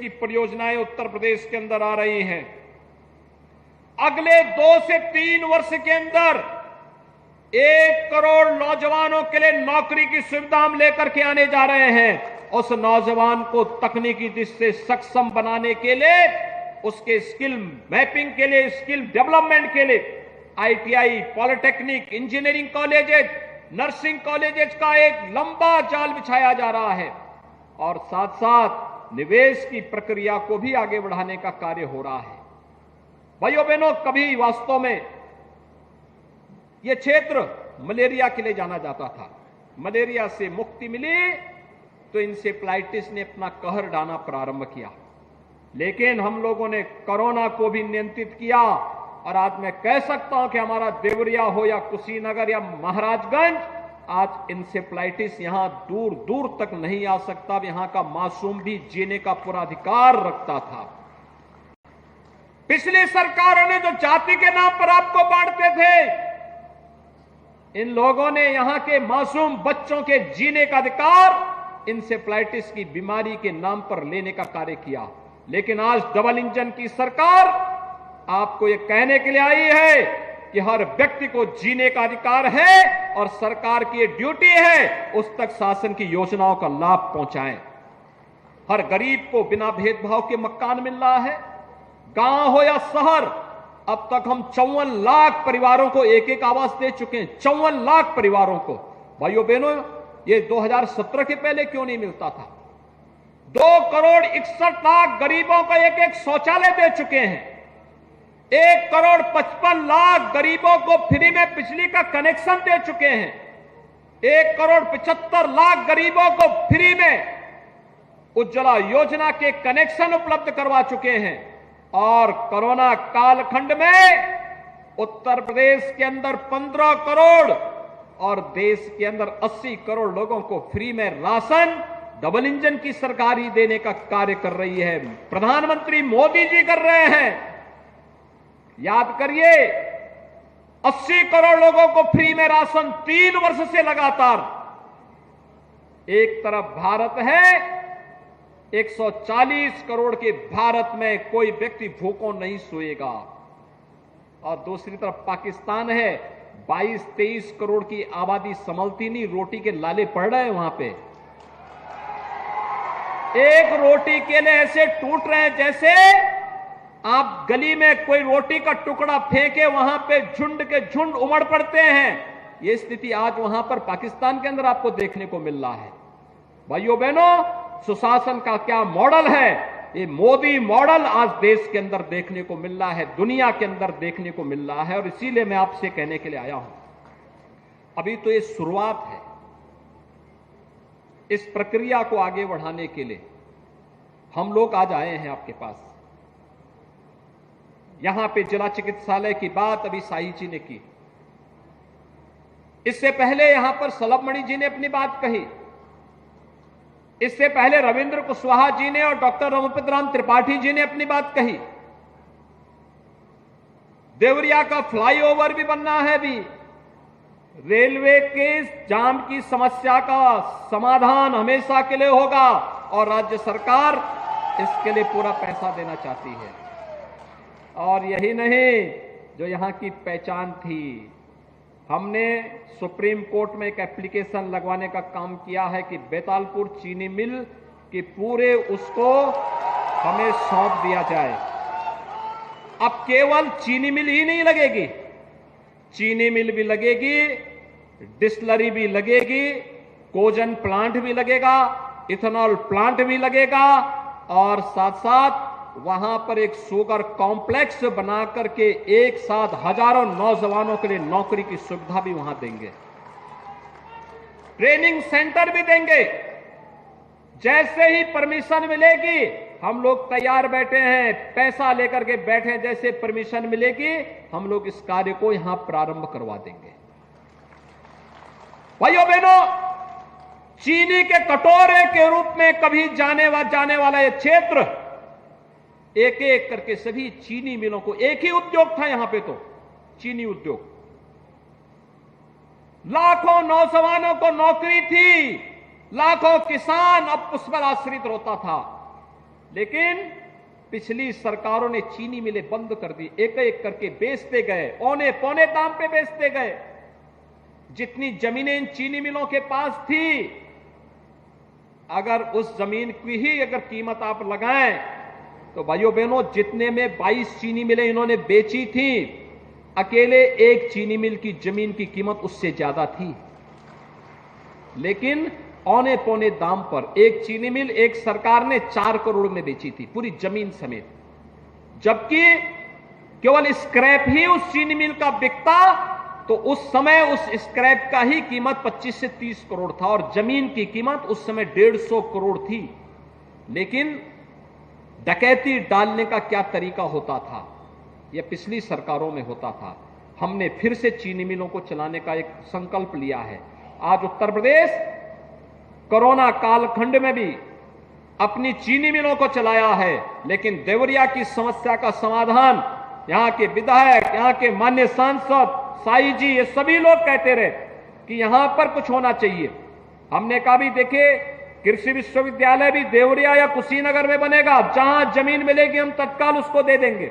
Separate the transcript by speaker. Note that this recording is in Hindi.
Speaker 1: की परियोजनाएं उत्तर प्रदेश के अंदर आ रही हैं। अगले 2 से 3 वर्ष के अंदर 1 करोड़ नौजवानों के लिए नौकरी की सुविधा हम लेकर के आने जा रहे हैं। उस नौजवान को तकनीकी दृष्टि से सक्षम बनाने के लिए, उसके स्किल मैपिंग के लिए, स्किल डेवलपमेंट के लिए ITI, polytechnic, engineering colleges, nursing colleges का एक लंबा जाल बिछाया जा रहा है और साथ साथ निवेश की प्रक्रिया को भी आगे बढ़ाने का कार्य हो रहा है। भाइयों बहनों, कभी वास्तव में यह क्षेत्र मलेरिया के लिए जाना जाता था। मलेरिया से मुक्ति मिली तो इंसेफ्लाइटिस ने अपना कहर ढाना प्रारंभ किया, लेकिन हम लोगों ने कोरोना को भी नियंत्रित किया और आज मैं कह सकता हूं कि हमारा देवरिया हो या कुशीनगर या महाराजगंज, आज इंसेफ्लाइटिस यहां दूर दूर तक नहीं आ सकता। यहां का मासूम भी जीने का पूरा अधिकार रखता था। पिछली सरकारों ने जो जाति के नाम पर आपको बांटते थे, इन लोगों ने यहां के मासूम बच्चों के जीने का अधिकार इंसेफ्लाइटिस की बीमारी के नाम पर लेने का कार्य किया। लेकिन आज डबल इंजन की सरकार आपको यह कहने के लिए आई है कि हर व्यक्ति को जीने का अधिकार है और सरकार की ड्यूटी है उस तक शासन की योजनाओं का लाभ पहुंचाएं। हर गरीब को बिना भेदभाव के मकान मिल रहा है, गांव हो या शहर। अब तक हम 54 लाख परिवारों को एक एक आवास दे चुके हैं। 54 लाख परिवारों को। भाइयों बहनों, ये 2017 के पहले क्यों नहीं मिलता था? 2 करोड़ 61 लाख गरीबों को एक एक शौचालय दे चुके हैं। 1 करोड़ 55 लाख गरीबों को फ्री में बिजली का कनेक्शन दे चुके हैं। 1 करोड़ 75 लाख गरीबों को फ्री में उज्ज्वला योजना के कनेक्शन उपलब्ध करवा चुके हैं। और कोरोना कालखंड में उत्तर प्रदेश के अंदर 15 करोड़ और देश के अंदर 80 करोड़ लोगों को फ्री में राशन डबल इंजन की सरकार ही देने का कार्य कर रही है। प्रधानमंत्री मोदी जी कर रहे हैं। याद करिए, 80 करोड़ लोगों को फ्री में राशन 3 वर्ष से लगातार। एक तरफ भारत है, 140 करोड़ के भारत में कोई व्यक्ति भूखों नहीं सोएगा, और दूसरी तरफ पाकिस्तान है, 22-23 करोड़ की आबादी संभलती नहीं, रोटी के लाले पड़ रहे हैं वहां पे। एक रोटी के लिए ऐसे टूट रहे हैं जैसे आप गली में कोई रोटी का टुकड़ा फेंके, वहां पे झुंड के झुंड उमड़ पड़ते हैं। यह स्थिति आज वहां पर पाकिस्तान के अंदर आपको देखने को मिल रहा है। भाइयों बहनों, सुशासन का क्या मॉडल है, ये मोदी मॉडल आज देश के अंदर देखने को मिल रहा है, दुनिया के अंदर देखने को मिल रहा है। और इसीलिए मैं आपसे कहने के लिए आया हूं, अभी तो ये शुरुआत है। इस प्रक्रिया को आगे बढ़ाने के लिए हम लोग आज आए हैं आपके पास। यहां पे जिला चिकित्सालय की बात अभी साही जी ने की, इससे पहले यहां पर सलभमणि जी ने अपनी बात कही, इससे पहले रविंद्र कुशवाहा जी ने और डॉक्टर रघुपति राम त्रिपाठी जी ने अपनी बात कही। देवरिया का फ्लाईओवर भी बनना है। भी रेलवे के जाम की समस्या का समाधान हमेशा के लिए होगा और राज्य सरकार इसके लिए पूरा पैसा देना चाहती है। और यही नहीं, जो यहां की पहचान थी, हमने सुप्रीम कोर्ट में एक एप्लीकेशन लगवाने का काम किया है कि बेतालपुर चीनी मिल की पूरे उसको हमें सौंप दिया जाए। अब केवल चीनी मिल ही नहीं लगेगी, चीनी मिल भी लगेगी, डिस्टिलरी भी लगेगी, कोजन प्लांट भी लगेगा, इथेनॉल प्लांट भी लगेगा और साथ साथ वहां पर एक शुगर कॉम्प्लेक्स बना करके एक साथ हजारों नौजवानों के लिए नौकरी की सुविधा भी वहां देंगे, ट्रेनिंग सेंटर भी देंगे। जैसे ही परमिशन मिलेगी हम लोग तैयार बैठे हैं, पैसा लेकर के बैठे हैं, जैसे परमिशन मिलेगी हम लोग इस कार्य को यहां प्रारंभ करवा देंगे। भाइयों बहनों, चीनी के कटोरे के रूप में कभी जाने वाला यह क्षेत्र, एक एक करके सभी चीनी मिलों को, एक ही उद्योग था यहां पे तो चीनी उद्योग, लाखों नौजवानों को नौकरी थी, लाखों किसान अब उस पर आश्रित होता था। लेकिन पिछली सरकारों ने चीनी मिलें बंद कर दी, एक एक करके बेचते गए, औने पौने दाम पे बेचते गए। जितनी जमीनें इन चीनी मिलों के पास थी, अगर उस जमीन की ही अगर कीमत आप लगाएं तो भाइयों बहनों, जितने में 22 चीनी मिलें इन्होंने बेची थी, अकेले एक चीनी मिल की जमीन की कीमत उससे ज्यादा थी। लेकिन औने पौने दाम पर एक चीनी मिल एक सरकार ने 4 करोड़ में बेची थी, पूरी जमीन समेत। जबकि केवल स्क्रैप ही उस चीनी मिल का बिकता तो उस समय उस स्क्रैप का ही कीमत 25 से 30 करोड़ था और जमीन की कीमत उस समय 150 करोड़ थी। लेकिन डकैती डालने का क्या तरीका होता था, यह पिछली सरकारों में होता था। हमने फिर से चीनी मिलों को चलाने का एक संकल्प लिया है। आज उत्तर प्रदेश कोरोना कालखंड में भी अपनी चीनी मिलों को चलाया है, लेकिन देवरिया की समस्या का समाधान यहां के विधायक, यहां के माननीय सांसद साई जी, ये सभी लोग कहते रहे कि यहां पर कुछ होना चाहिए। हमने कहा भी देखिए, कृषि विश्वविद्यालय भी देवरिया या कुशीनगर में बनेगा, जहां जमीन मिलेगी हम तत्काल उसको दे देंगे।